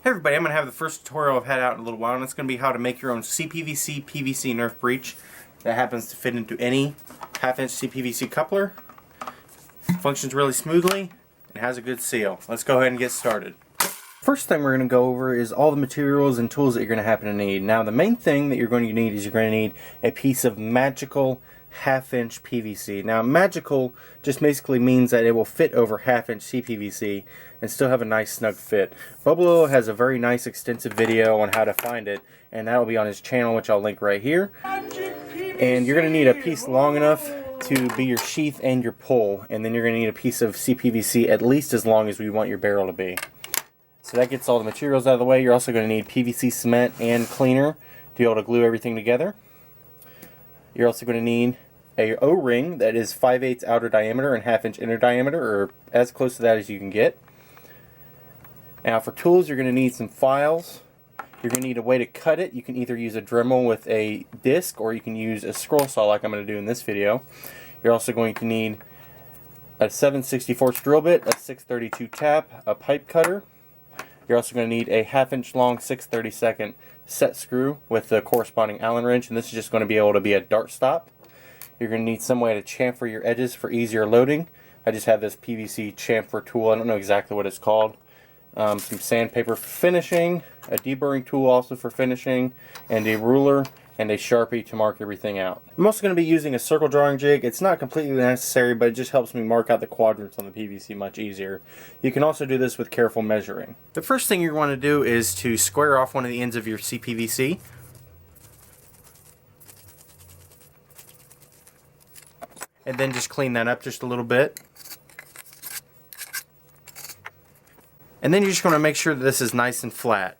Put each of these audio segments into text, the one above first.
Hey everybody, I'm going to have the first tutorial I've had out in a little while, and it's going to be how to make your own CPVC PVC Nerf Breech that happens to fit into any half-inch CPVC coupler. Functions really smoothly and has a good seal. Let's go ahead and get started. First thing we're going to go over is all the materials and tools that you're going to happen to need. Now the main thing that you're going to need is you're going to need a piece of magical half-inch PVC. Now magical just basically means that it will fit over half-inch CPVC and still have a nice snug fit. Bubble has a very nice extensive video on how to find it, and that will be on his channel, which I'll link right here. And you're going to need a piece long enough to be your sheath and your pull, and then you're going to need a piece of CPVC at least as long as we want your barrel to be. So that gets all the materials out of the way. You're also going to need PVC cement and cleaner to be able to glue everything together. You're also going to need a O-ring that is 5/8 outer diameter and 1/2 inch inner diameter, or as close to that as you can get. Now for tools, you're going to need some files. You're going to need a way to cut it. You can either use a Dremel with a disc, or you can use a scroll saw like I'm going to do in this video. You're also going to need a 7/64 drill bit, a 6/32 tap, a pipe cutter. You're also going to need a 1/2 inch long 6/32 set screw with the corresponding Allen wrench, and this is just going to be able to be a dart stop. You're going to need some way to chamfer your edges for easier loading. I just have this PVC chamfer tool. I don't know exactly what it's called. Some sandpaper for finishing, a deburring tool also for finishing, and a ruler and a Sharpie to mark everything out. I'm also going to be using a circle drawing jig. It's not completely necessary, but it just helps me mark out the quadrants on the PVC much easier. You can also do this with careful measuring. The first thing you want to do is to square off one of the ends of your CPVC. And then just clean that up just a little bit. And then you're just going to make sure that this is nice and flat.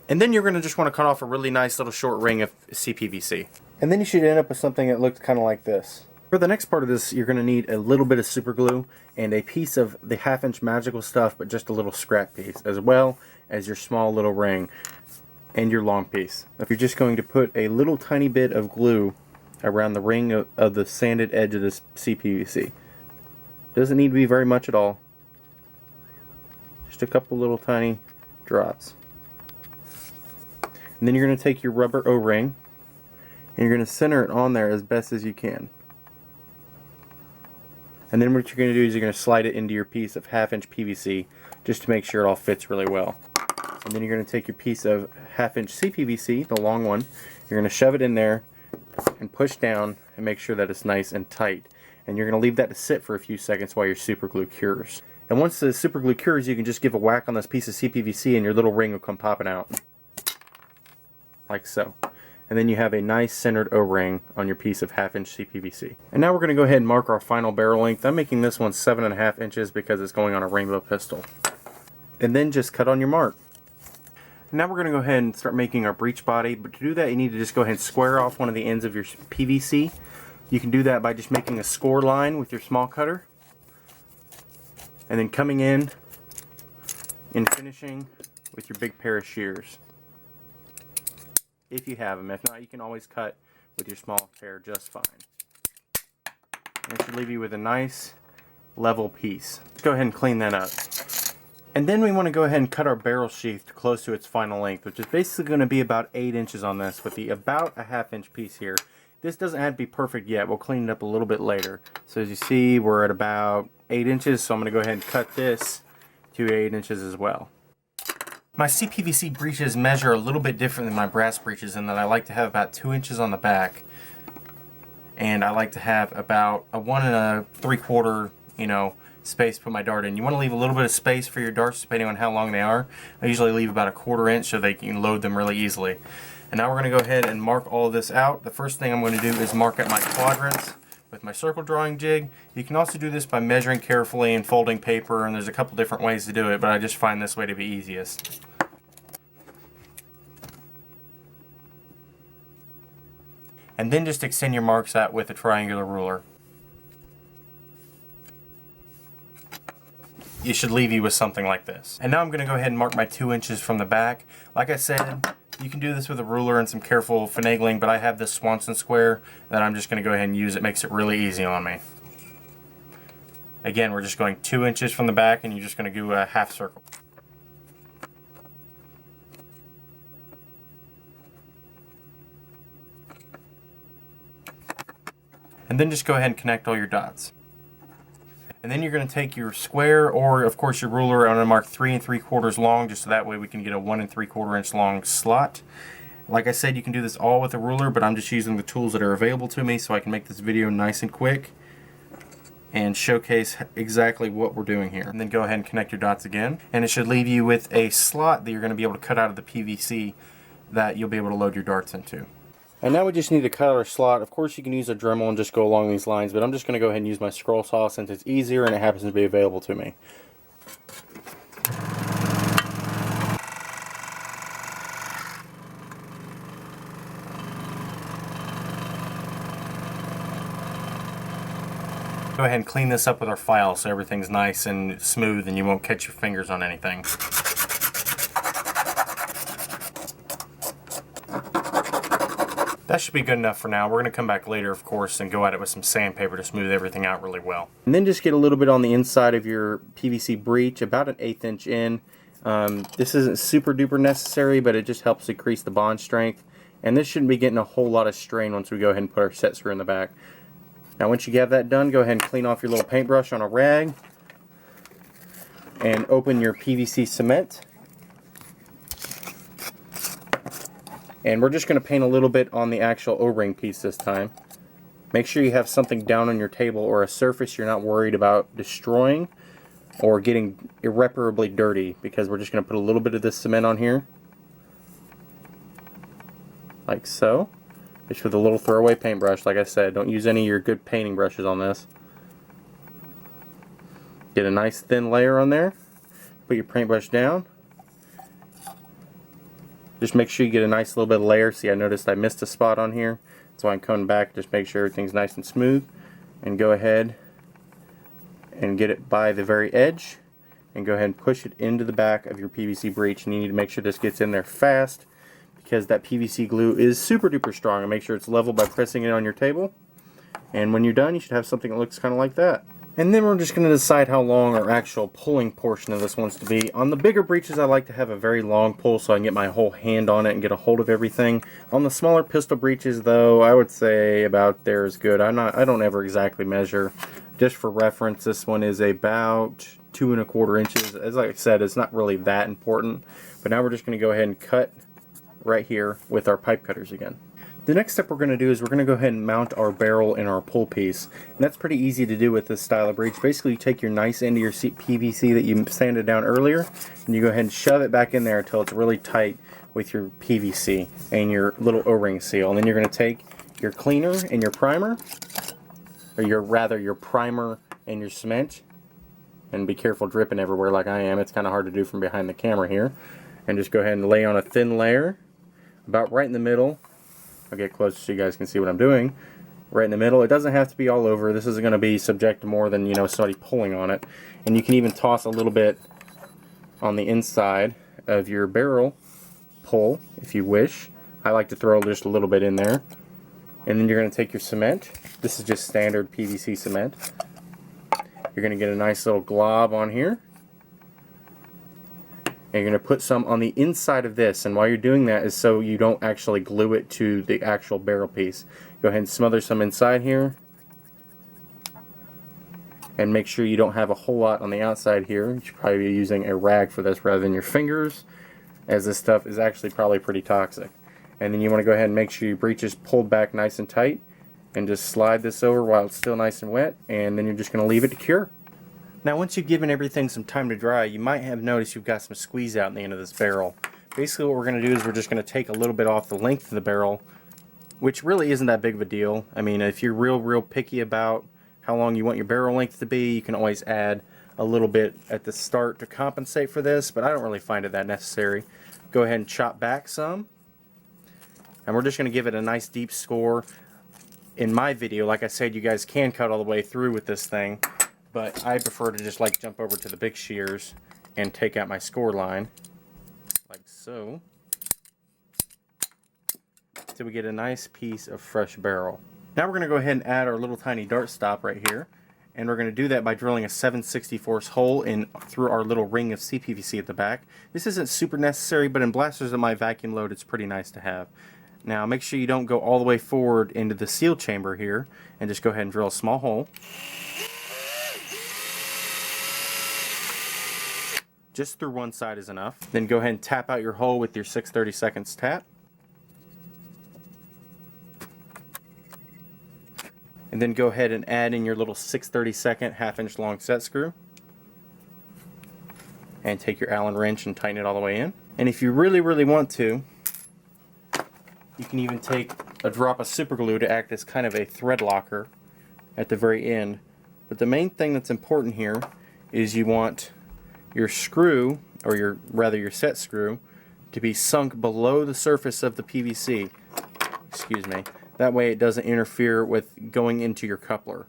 And then you're going to just want to cut off a really nice little short ring of CPVC. And then you should end up with something that looks kind of like this. For the next part of this, you're going to need a little bit of super glue and a piece of the 1/2 inch magical stuff, but just a little scrap piece, as well as your small little ring and your long piece. If you're just going to put a little tiny bit of glue around the ring of the sanded edge of this CPVC. Doesn't need to be very much at all. Just a couple little tiny drops. And then you're going to take your rubber O-ring and you're going to center it on there as best as you can. And then what you're going to do is you're going to slide it into your piece of 1/2 inch PVC just to make sure it all fits really well. And then you're going to take your piece of 1/2 inch CPVC, the long one, you're going to shove it in there and push down and make sure that it's nice and tight. And you're going to leave that to sit for a few seconds while your super glue cures. And once the super glue cures, you can just give a whack on this piece of CPVC and your little ring will come popping out. Like so. And then you have a nice centered O-ring on your piece of 1/2 inch CPVC. And now we're going to go ahead and mark our final barrel length. I'm making this one 7.5 inches because it's going on a rainbow pistol. And then just cut on your mark. Now we're going to go ahead and start making our breech body, but to do that you need to just go ahead and square off one of the ends of your PVC. You can do that by just making a score line with your small cutter and then coming in and finishing with your big pair of shears. If you have them. If not, you can always cut with your small pair just fine. And it should leave you with a nice level piece. Let's go ahead and clean that up. And then we want to go ahead and cut our barrel sheath close to its final length, which is basically going to be about 8 inches on this with the about a 1/2 inch piece here. This doesn't have to be perfect yet. We'll clean it up a little bit later. So as you see, we're at about 8 inches, so I'm going to go ahead and cut this to 8 inches as well. My CPVC breeches measure a little bit different than my brass breeches in that I like to have about 2 inches on the back, and I like to have about a 1 3/4, space to put my dart in. You want to leave a little bit of space for your darts depending on how long they are. I usually leave about a 1/4 inch so they can load them really easily. And now we're going to go ahead and mark all of this out. The first thing I'm going to do is mark out my quadrants with my circle drawing jig. You can also do this by measuring carefully and folding paper, and there's a couple different ways to do it, but I just find this way to be easiest. And then just extend your marks out with a triangular ruler. It should leave you with something like this. And now I'm going to go ahead and mark my 2 inches from the back. Like I said, you can do this with a ruler and some careful finagling, but I have this Swanson square that I'm just going to go ahead and use. It makes it really easy on me. Again, we're just going 2 inches from the back, and you're just going to do a half circle. And then just go ahead and connect all your dots. And then you're going to take your square, or of course your ruler. I'm going to mark 3 3/4 long, just so that way we can get a 1 3/4 inch long slot. Like I said, you can do this all with a ruler, but I'm just using the tools that are available to me so I can make this video nice and quick and showcase exactly what we're doing here. And then go ahead and connect your dots again, and it should leave you with a slot that you're going to be able to cut out of the PVC that you'll be able to load your darts into. And now we just need to cut our slot. Of course you can use a Dremel and just go along these lines, but I'm just going to go ahead and use my scroll saw since it's easier and it happens to be available to me. Go ahead and clean this up with our file so everything's nice and smooth and you won't catch your fingers on anything. That should be good enough for now. We're going to come back later, of course, and go at it with some sandpaper to smooth everything out really well. And then just get a little bit on the inside of your PVC breech, about an 1/8 inch in. This isn't super duper necessary, but it just helps increase the bond strength. And this shouldn't be getting a whole lot of strain once we go ahead and put our set screw in the back. Now once you have that done, go ahead and clean off your little paintbrush on a rag and open your PVC cement. And we're just going to paint a little bit on the actual O-ring piece this time. Make sure you have something down on your table or a surface you're not worried about destroying or getting irreparably dirty, because we're just going to put a little bit of this cement on here. Like so. Just with a little throwaway paintbrush, like I said. Don't use any of your good painting brushes on this. Get a nice thin layer on there. Put your paintbrush down. Just make sure you get a nice little bit of layer. See, I noticed I missed a spot on here. That's why I'm coming back. Just make sure everything's nice and smooth. And go ahead and get it by the very edge. And go ahead and push it into the back of your PVC breech. And you need to make sure this gets in there fast, because that PVC glue is super duper strong. And make sure it's level by pressing it on your table. And when you're done, you should have something that looks kind of like that. And then we're just going to decide how long our actual pulling portion of this wants to be. On the bigger breeches, I like to have a very long pull so I can get my whole hand on it and get a hold of everything. On the smaller pistol breeches, though, I would say about there is good. I don't ever exactly measure. Just for reference, this one is about 2 1/4 inches. As like I said, it's not really that important. But now we're just going to go ahead and cut right here with our pipe cutters again. The next step we're going to do is we're going to go ahead and mount our barrel in our pull piece. And that's pretty easy to do with this style of breech. Basically, you take your nice end of your PVC that you sanded down earlier, and you go ahead and shove it back in there until it's really tight with your PVC and your little O-ring seal. And then you're going to take your cleaner and your primer, or your primer and your cement. And be careful dripping everywhere like I am. It's kind of hard to do from behind the camera here. And just go ahead and lay on a thin layer, about right in the middle. I'll get closer so you guys can see what I'm doing. Right in the middle. It doesn't have to be all over. This isn't going to be subject to more than, somebody pulling on it. And you can even toss a little bit on the inside of your barrel pull if you wish. I like to throw just a little bit in there. And then you're going to take your cement. This is just standard PVC cement. You're going to get a nice little glob on here. And you're going to put some on the inside of this, and why you're doing that is so you don't actually glue it to the actual barrel piece. Go ahead and smother some inside here, and make sure you don't have a whole lot on the outside here. You should probably be using a rag for this rather than your fingers, as this stuff is actually probably pretty toxic. And then you want to go ahead and make sure your breech is pulled back nice and tight, and just slide this over while it's still nice and wet, and then you're just going to leave it to cure. Now once you've given everything some time to dry, you might have noticed you've got some squeeze out in the end of this barrel. Basically what we're going to do is we're just going to take a little bit off the length of the barrel, which really isn't that big of a deal. I mean, if you're real picky about how long you want your barrel length to be, you can always add a little bit at the start to compensate for this, but I don't really find it that necessary. Go ahead and chop back some, and we're just going to give it a nice deep score. In my video, like I said, you guys can cut all the way through with this thing, but I prefer to just jump over to the big shears and take out my score line, like so. So we get a nice piece of fresh barrel. Now we're going to go ahead and add our little tiny dart stop right here. And we're going to do that by drilling a 7/64 hole in through our little ring of CPVC at the back. This isn't super necessary, but in blasters that might vacuum load, it's pretty nice to have. Now make sure you don't go all the way forward into the seal chamber here, and just go ahead and drill a small hole. Just through one side is enough. Then go ahead and tap out your hole with your 6/32 tap. And then go ahead and add in your little 6/32 1/2-inch long set screw. And take your Allen wrench and tighten it all the way in. And if you really, really want to, you can even take a drop of super glue to act as kind of a thread locker at the very end. But the main thing that's important here is you want your screw, or your set screw, to be sunk below the surface of the PVC. Excuse me. That way it doesn't interfere with going into your coupler.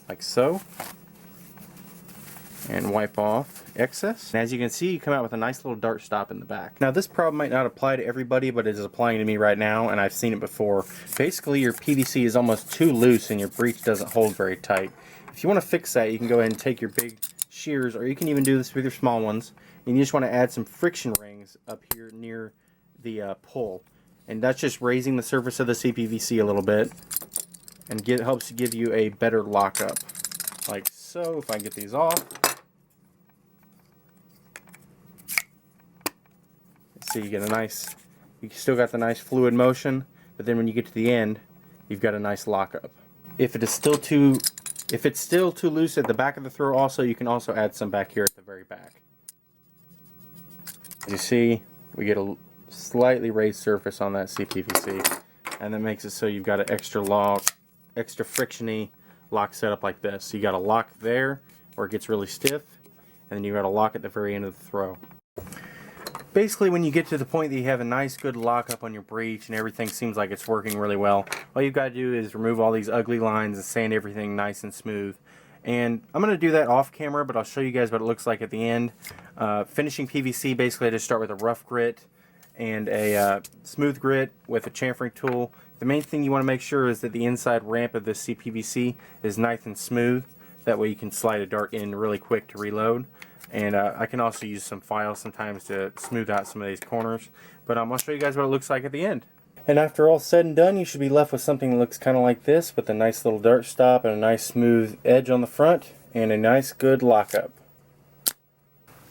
Like so. And wipe off excess. And as you can see, you come out with a nice little dart stop in the back. Now this problem might not apply to everybody, but it is applying to me right now, and I've seen it before. Basically your PVC is almost too loose and your breech doesn't hold very tight. If you want to fix that, you can go ahead and take your big shears, or you can even do this with your small ones, and you just want to add some friction rings up here near the pull. And that's just raising the surface of the CPVC a little bit, and helps to give you a better lockup. Like so. If I get these off, see, you get a nice, you still got the nice fluid motion, but then when you get to the end, you've got a nice lockup. If it's still too loose at the back of the throw, also you can also add some back here at the very back. As you see, we get a slightly raised surface on that CPVC, and that makes it so you've got an extra frictiony lock set up like this. So you got a lock there where it gets really stiff, and then you got a lock at the very end of the throw. Basically, when you get to the point that you have a nice good lockup on your breech and everything seems like it's working really well, all you've got to do is remove all these ugly lines and sand everything nice and smooth. And I'm going to do that off camera, but I'll show you guys what it looks like at the end. Finishing PVC, basically I just start with a rough grit and a smooth grit with a chamfering tool. The main thing you want to make sure is that the inside ramp of this CPVC is nice and smooth. That way you can slide a dart in really quick to reload. And I can also use some files sometimes to smooth out some of these corners. But I'll show you guys what it looks like at the end. And after all said and done, you should be left with something that looks kind of like this, with a nice little dart stop and a nice smooth edge on the front and a nice good lockup.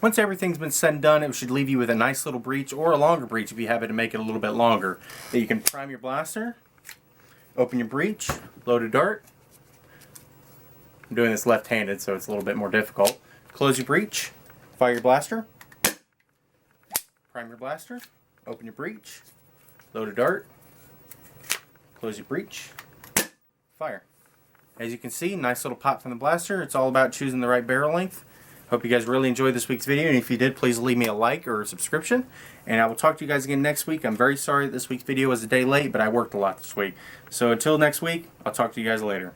Once everything's been said and done, it should leave you with a nice little breech, or a longer breech if you happen to make it a little bit longer. That you can prime your blaster, open your breech, load a dart. I'm doing this left-handed, so it's a little bit more difficult. Close your breech, fire your blaster, prime your blaster, open your breech, load a dart, close your breech, fire. As you can see, nice little pop from the blaster. It's all about choosing the right barrel length. Hope you guys really enjoyed this week's video, and if you did, please leave me a like or a subscription, and I will talk to you guys again next week. I'm very sorry that this week's video was a day late, but I worked a lot this week. So until next week, I'll talk to you guys later.